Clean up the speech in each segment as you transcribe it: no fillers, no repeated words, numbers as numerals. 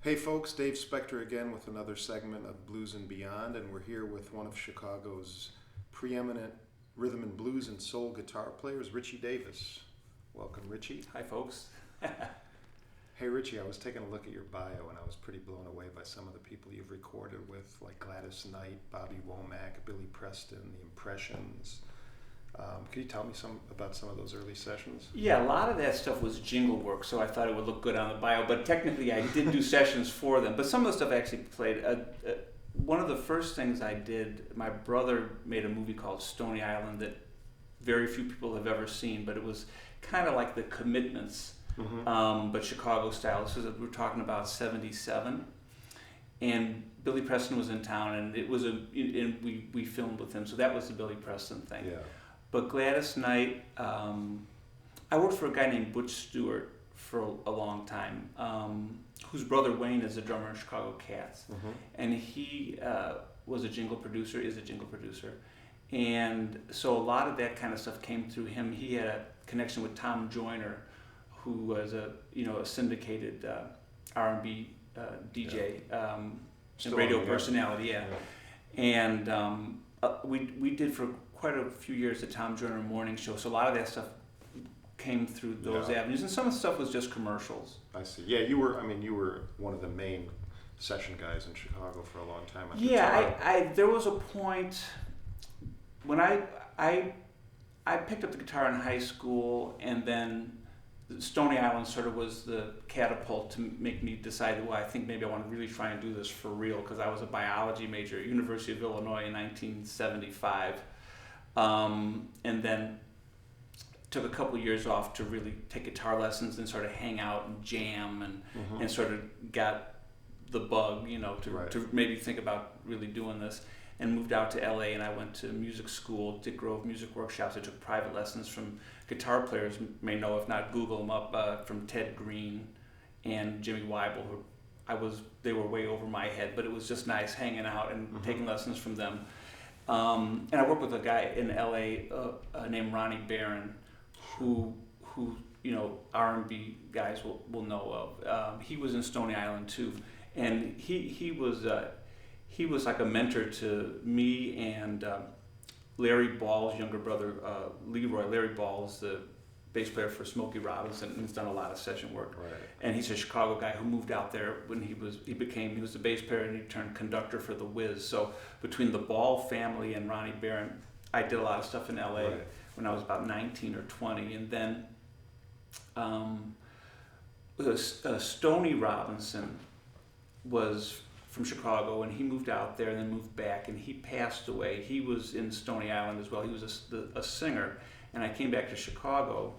Hey folks, Dave Specter again with another segment of Blues and Beyond, and we're here with one of Chicago's preeminent rhythm and blues and soul guitar players, Richie Davis. Welcome, Richie. Hi, folks. Hey Richie, I was taking a look at your bio and I was pretty blown away by some of the people you've recorded with, like Gladys Knight, Bobby Womack, Billy Preston, The Impressions. Could you tell me about some of those early sessions? Yeah, a lot of that stuff was jingle work, so I thought it would look good on the bio, but technically I did do sessions for them. But some of the stuff I actually played. One of the first things I did, my brother made a movie called Stony Island that very few people have ever seen, but it was kind of like The Commitments, but Chicago style. This was, we're talking about 77. And Billy Preston was in town, and we filmed with him, so that was the Billy Preston thing. Yeah. But Gladys Knight, I worked for a guy named Butch Stewart for a long time, whose brother Wayne is a drummer in Chicago Catz, and he was a jingle producer, is a jingle producer, and so a lot of that kind of stuff came through him. He had a connection with Tom Joyner, who was a syndicated R&B DJ, and radio personality, and we did for quite a few years the Tom Joyner morning show, so a lot of that stuff came through those avenues, and some of the stuff was just commercials. I see. Yeah, you were one of the main session guys in Chicago for a long time. There was a point when I picked up the guitar in high school, and then Stony Island sort of was the catapult to make me decide, well, I think maybe I want to really try and do this for real, because I was a biology major at University of Illinois in 1975, and then took a couple years off to really take guitar lessons and sort of hang out and jam, and sort of got the bug, to maybe think about really doing this, and moved out to LA, and I went to music school, Dick Grove music workshops. I took private lessons from guitar players, may know, if not Google them up, from Ted Green and Jimmy Weibel, they were way over my head, but it was just nice hanging out and taking lessons from them. And I worked with a guy in LA named Ronnie Barron, who R&B guys will know of. He was in Stony Island too, and he was like a mentor to me and Larry Ball's younger brother, Leroy. Larry Ball is the bass player for Smokey Robinson and has done a lot of session work. Right. And he's a Chicago guy who moved out there when he was the bass player, and he turned conductor for the Wiz. So between the Ball family and Ronnie Barron, I did a lot of stuff in LA when I was about 19 or 20. And then Stoney Robinson was from Chicago, and he moved out there and then moved back, and he passed away. He was in Stony Island as well. He was a singer, and I came back to Chicago,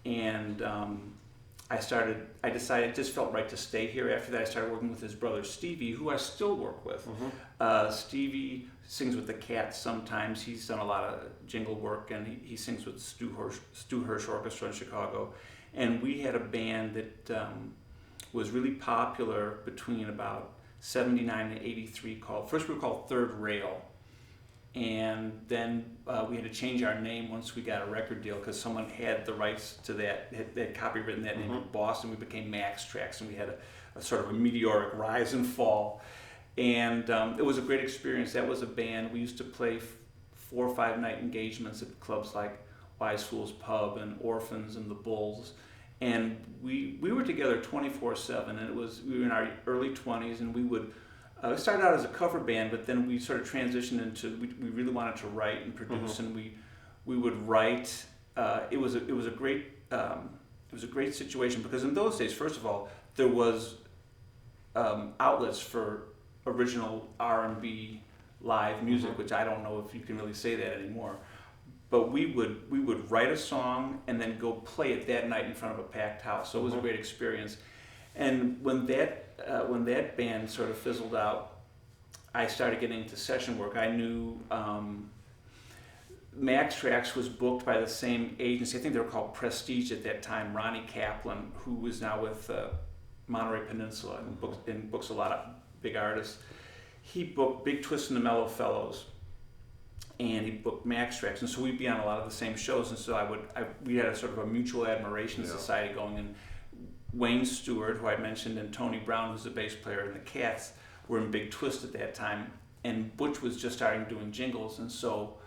and I decided it just felt right to stay here. After that, I started working with his brother Stevie, who I still work with. Stevie sings with the Catz sometimes. He's done a lot of jingle work, and he sings with Stu Hirsch Orchestra in Chicago. And we had a band that was really popular between about 79 and 83 first we were called Third Rail, and then we had to change our name once we got a record deal, because someone had the rights to that, had copywritten that name in Boston. We became Max Tracks, and we had a sort of a meteoric rise and fall, and it was a great experience. That was a band. We used to play 4 or 5 night engagements at clubs like Wise Fools Pub and Orphans and the Bulls. And we were together 24/7, and we were in our early 20s, and we would started out as a cover band, but then we sort of transitioned into we really wanted to write and produce, and we would write. It was a great situation, because in those days, first of all, there was outlets for original R&B live music, which I don't know if you can really say that anymore. But we would write a song and then go play it that night in front of a packed house. So it was a great experience. And when that band sort of fizzled out, I started getting into session work. I knew Max Tracks was booked by the same agency. I think they were called Prestige at that time. Ronnie Kaplan, who is now with Monterey Peninsula and books a lot of big artists. He booked Big Twist and the Mellow Fellows, and he booked Max Tracks, and so we'd be on a lot of the same shows, and so we had a sort of a mutual admiration society going, and Wayne Stewart, who I mentioned, and Tony Brown, who's the bass player in the Catz, were in Big Twist at that time, and Butch was just starting doing jingles, and so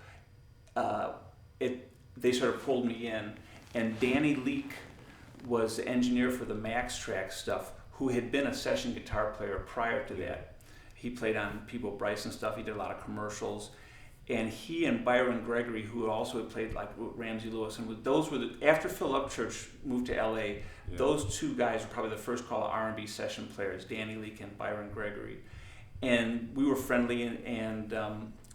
they sort of pulled me in, and Danny Leake was the engineer for the Max Track stuff, who had been a session guitar player prior to that. He played on Peebo Bryson stuff. He did a lot of commercials, and he and Byron Gregory, who also had played like with Ramsey Lewis, and those were after Phil Upchurch moved to L.A. Yeah. Those two guys were probably the first call R&B session players, Danny Leake and Byron Gregory, and we were friendly. And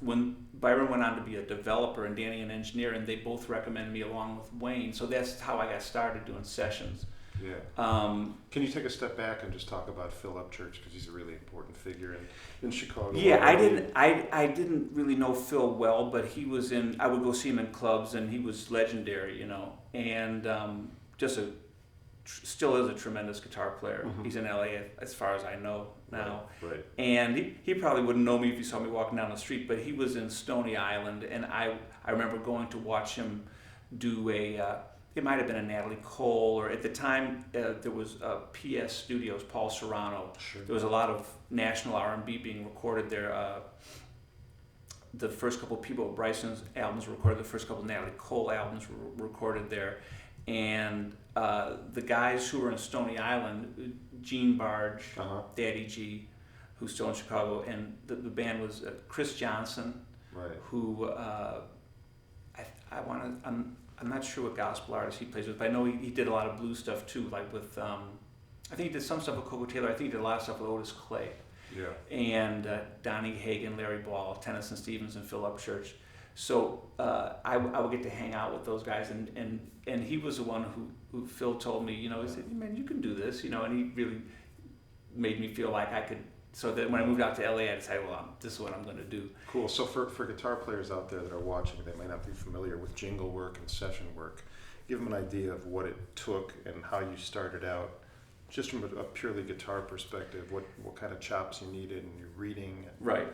when Byron went on to be a developer and Danny an engineer, and they both recommended me along with Wayne, so that's how I got started doing sessions. Yeah. Can you take a step back and just talk about Phil Upchurch, because he's a really important figure in Chicago? Yeah, I didn't really know Phil well, but he was in. I would go see him in clubs, and he was legendary, and just still is a tremendous guitar player. Mm-hmm. He's in LA as far as I know now. Right. And he probably wouldn't know me if he saw me walking down the street, but he was in Stony Island, and I remember going to watch him do it might have been a Natalie Cole, or at the time there was PS Studios, Paul Serrano. Sure. There was a lot of national R&B being recorded there. The first couple of Peebo Bryson's albums were recorded. The first couple of Natalie Cole albums were recorded there. And the guys who were in Stony Island, Gene Barge, Daddy G, who's still in Chicago, and the band was Chris Johnson, right. Who I'm not sure what gospel artist he plays with, but I know he did a lot of blues stuff too, like with, I think he did some stuff with Coco Taylor. I think he did a lot of stuff with Otis Clay. Yeah. And Donnie Hagen, Larry Ball, Tennyson Stevens, and Phil Upchurch. So I would get to hang out with those guys, and he was the one who Phil told me, he said, man, you can do this, and he really made me feel like I could. So that when I moved out to LA, I decided, well, this is what I'm going to do. Cool. So for guitar players out there that are watching, they might not be familiar with jingle work and session work, give them an idea of what it took and how you started out, just from a purely guitar perspective, what kind of chops you needed and your reading. Right.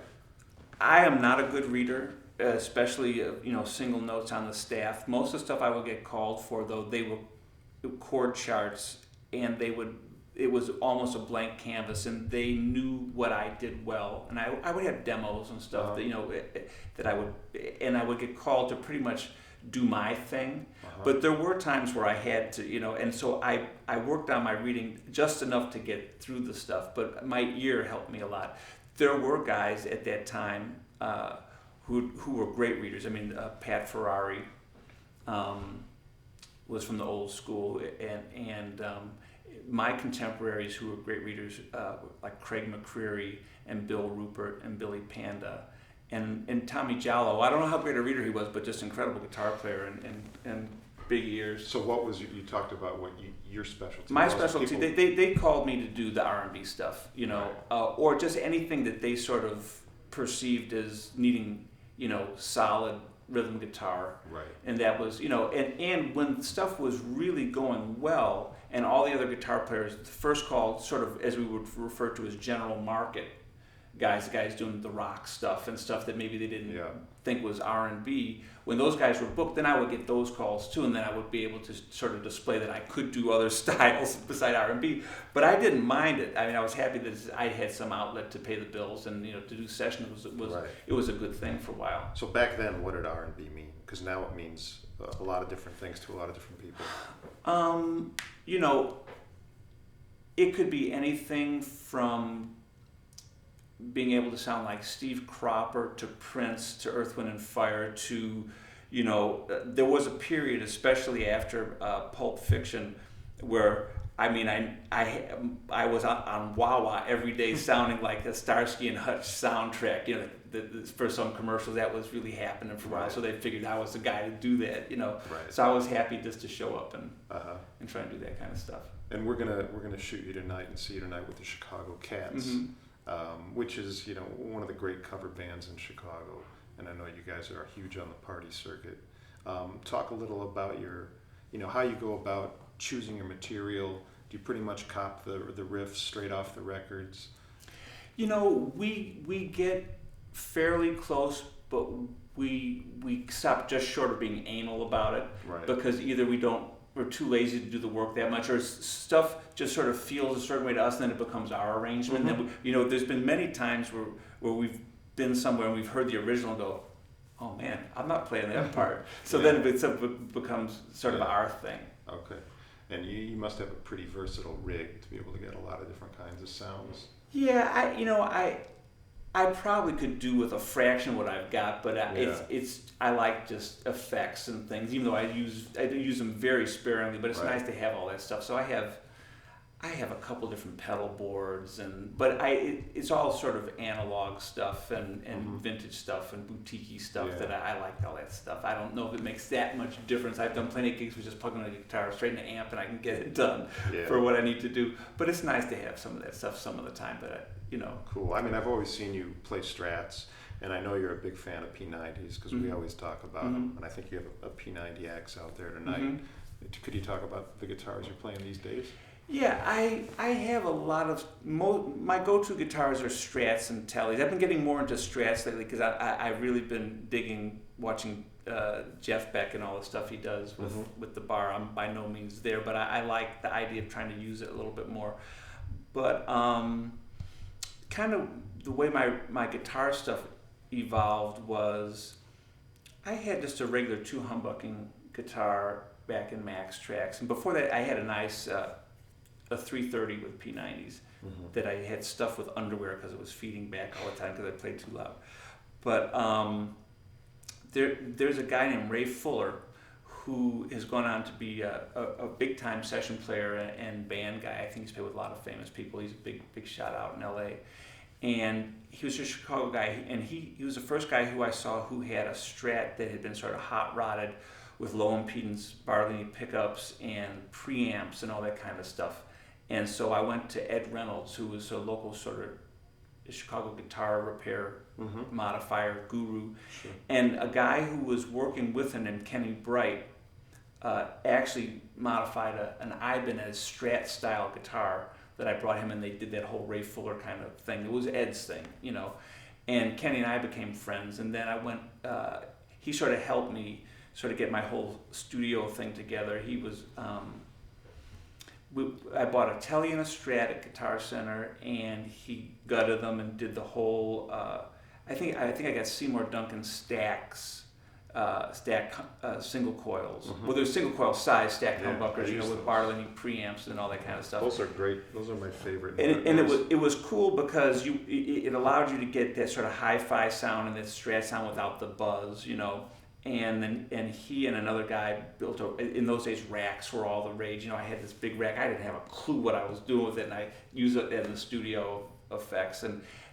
I am not a good reader, especially, single notes on the staff. Most of the stuff I would get called for, though, they were chord charts, and it was almost a blank canvas, and they knew what I did well, and I would have demos and stuff that I would get called to pretty much do my thing, but there were times where I had to, and so I worked on my reading just enough to get through the stuff, but my ear helped me a lot. There were guys at that time who were great readers. I mean, Pat Ferrari was from the old school, and my contemporaries who were great readers, like Craig McCreary and Bill Rupert and Billy Panda, and Tommy Jallo. I don't know how great a reader he was, but just incredible guitar player and big ears. So what was you talked about what your specialty? My specialty. They called me to do the R&B stuff, right. Or just anything that they sort of perceived as needing, solid rhythm guitar. Right. And that was, and when stuff was really going well, and all the other guitar players, the first call, sort of as we would refer to as general market guys doing the rock stuff and stuff that maybe they didn't think was R&B. When those guys were booked, then I would get those calls too, and then I would be able to sort of display that I could do other styles beside R&B. But I didn't mind it. I mean, I was happy that I had some outlet to pay the bills, and to do sessions it was a good thing for a while. So back then, what did R&B mean? Because now it means a lot of different things to a lot of different people. It could be anything from being able to sound like Steve Cropper to Prince to Earth, Wind and Fire to, there was a period, especially after Pulp Fiction, where I was on Wawa every day sounding like a Starsky and Hutch soundtrack. For some commercials that was really happening for a while, so they figured I was the guy to do that. Right. So I was happy just to show up and try and do that kind of stuff. And we're gonna shoot you tonight and see you tonight with the Chicago Catz. Mm-hmm. Which is, one of the great cover bands in Chicago, and I know you guys are huge on the party circuit. Talk a little about your, how you go about choosing your material. Do you pretty much cop the riffs straight off the records? We get fairly close, but we stop just short of being anal about it, right. Because either we don't we're too lazy to do the work that much, or stuff just sort of feels a certain way to us, and then it becomes our arrangement. Mm-hmm. And then there's been many times where we've been somewhere and we've heard the original and go, oh man, I'm not playing that part. So then it becomes sort of our thing. Okay. And you must have a pretty versatile rig to be able to get a lot of different kinds of sounds. Yeah, I probably could do with a fraction of what I've got, but I like just effects and things, even though I use them very sparingly. But it's nice to have all that stuff. So I have a couple different pedal boards, but it's all sort of analog stuff and vintage stuff and boutique-y stuff that I like all that stuff. I don't know if it makes that much difference. I've done plenty of gigs with just plugging in a guitar straight in the amp and I can get it done for what I need to do. But it's nice to have some of that stuff some of the time. But Cool. I mean, I've always seen you play Strats, and I know you're a big fan of P90s because we always talk about them. And I think you have a P90X out there tonight. Could you talk about the guitars you're playing these days? Yeah, I have a lot of my go-to guitars are Strats and Tellys. I've been getting more into Strats lately because I've really been watching Jeff Beck and all the stuff he does with the bar. I'm by no means there, but I like the idea of trying to use it a little bit more. But kind of the way my guitar stuff evolved was I had just a regular 2-humbucking guitar back in Max Tracks, and before that I had a nice a 330 with P90s that I had stuffed with underwear because it was feeding back all the time because I played too loud. But there's a guy named Ray Fuller who has gone on to be a big time session player and band guy. I think he's played with a lot of famous people. He's a big shot out in LA. And he was a Chicago guy, and he was the first guy who I saw who had a Strat that had been sort of hot rodded with low impedance Barlini pickups and preamps and all that kind of stuff. And so I went to Ed Reynolds, who was a local sort of Chicago guitar repair modifier guru, and a guy who was working with him named Kenny Bright actually modified an Ibanez Strat style guitar that I brought him, and they did that whole Ray Fuller kind of thing. It was Ed's thing, and Kenny and I became friends, and then I went, he sort of helped me sort of get my whole studio thing together. He was, I bought a Telly and a Strat at Guitar Center, and he gutted them and did the whole, I think I got Seymour Duncan stacks, single coils. Well, there's single coil size stacked humbuckers, with Barlini preamps and all that kind of stuff. Those are great. Those are my favorite. And it was cool because it allowed you to get that sort of hi-fi sound and that Strat sound without the buzz, And he and another guy built in those days racks were all the rage. I had this big rack. I didn't have a clue what I was doing with it, and I use it in the studio effects.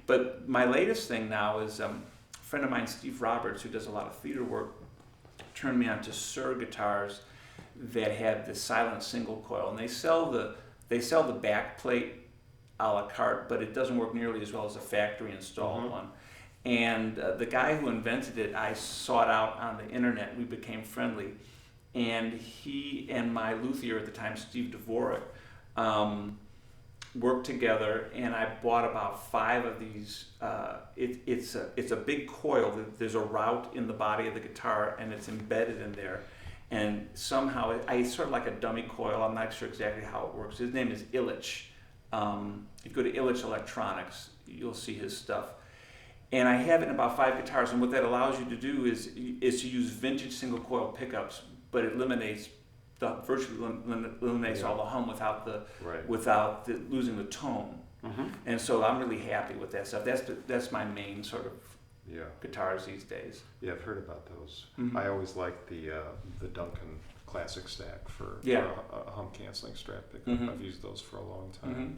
But my latest thing now is a friend of mine, Steve Roberts, who does a lot of theater work, turned me on to Suhr guitars that have the silent single coil, and they sell the back plate a la carte, but it doesn't work nearly as well as a factory installed one. And the guy who invented it, I sought out on the internet. We became friendly, and he and my luthier at the time, Steve Dvorak, worked together, and I bought about 5 of these. It's a big coil. There's a route in the body of the guitar, and it's embedded in there. And somehow, it's sort of like a dummy coil. I'm not sure exactly how it works. His name is Illich. If you go to Illich Electronics, you'll see his stuff. And I have it in about 5 guitars, and what that allows you to do is to use vintage single coil pickups, but it virtually eliminates all the hum without losing the tone. And so I'm really happy with that stuff. That's my main sort of guitars these days. Yeah, I've heard about those. I always liked the Duncan Classic Stack for a hum canceling Strat pickup. I've used those for a long time.